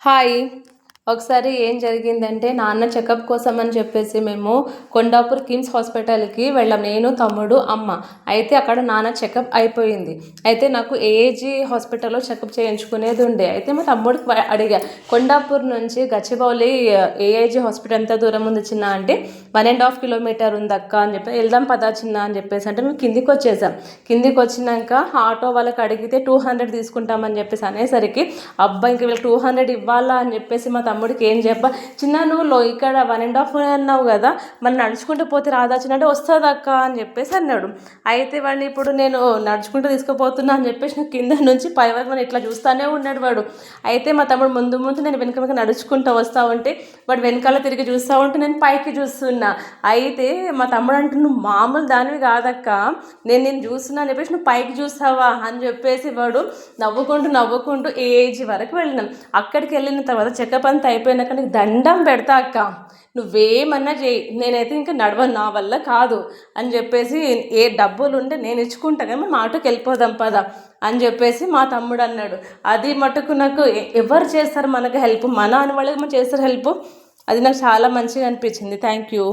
Hi. ఒకసారి ఏం జరిగిందంటే నాన్న చెకప్ కోసం అని చెప్పేసి మేము కొండాపూర్ కిమ్స్ హాస్పిటల్కి వెళ్ళాం. నేను, తమ్ముడు, అమ్మ. అయితే అక్కడ నాన్న చెకప్ అయిపోయింది. అయితే నాకు ఏఏజీ హాస్పిటల్లో చెకప్ చేయించుకునేది ఉండే. అయితే మా తమ్ముడికి అడిగా, కొండాపూర్ నుంచి గచ్చిబౌలి ఏఏజీ హాస్పిటల్ ఎంత దూరం ఉంది చిన్న అంటే 1.5 కిలోమీటర్ ఉంది అక్క అని చెప్పి, వెళ్దాం పదా చిన్న అని చెప్పేసి అంటే మేము కిందికి వచ్చేసాం. కిందికి వచ్చినాక ఆటో వాళ్ళకి అడిగితే 200 తీసుకుంటామని చెప్పేసి అనేసరికి అబ్బా ఇంక వీళ్ళకి 200 ఇవ్వాలా అని చెప్పేసి మా తమ్ముడికి ఏం చెప్పా, చిన్న నువ్వు ఇక్కడ 1.5 అన్నావు కదా, మరి నడుచుకుంటూ పోతే రాదా చిన్న అంటే వస్తుంది అక్క అని చెప్పేసి అన్నాడు. అయితే వాడిని ఇప్పుడు నేను నడుచుకుంటూ తీసుకుపోతున్నా అని చెప్పేసి నేను కింద నుంచి పై వరకు మనం ఇట్లా చూస్తూనే ఉన్నాడు వాడు. అయితే మా తమ్ముడు ముందు ముందు నేను వెనక నడుచుకుంటూ వస్తూ ఉంటే వాడు వెనకాల తిరిగి చూస్తూ ఉంటే నేను పైకి చూస్తున్నా. అయితే మా తమ్ముడు అంటే నువ్వు మామూలు దానివి కాదక్క, నేను చూస్తున్నా అని చెప్పేసి నువ్వు పైకి చూస్తావా అని చెప్పేసి వాడు నవ్వుకుంటూ ఏజ్ వరకు వెళ్ళినాం. అక్కడికి వెళ్ళిన తర్వాత చెకప్ అంతా అయిపోయినాక నీకు దండం పెడతా అక్క, నువ్వేమన్నా చేయి, నేనైతే ఇంకా నడవను, నా వల్ల కాదు అని చెప్పేసి ఏ డబ్బులు ఉంటే నేను ఇచ్చుకుంటా కానీ మనం ఆటోకి వెళ్ళిపోదాం పదా అని చెప్పేసి మా తమ్ముడు అన్నాడు. అది మటుకు నాకు ఎవరు చేస్తారు మనకు హెల్ప్, మన అని వాళ్ళకి మనం చేస్తారు హెల్ప్. అది నాకు చాలా మంచిగా అనిపించింది. Thank you.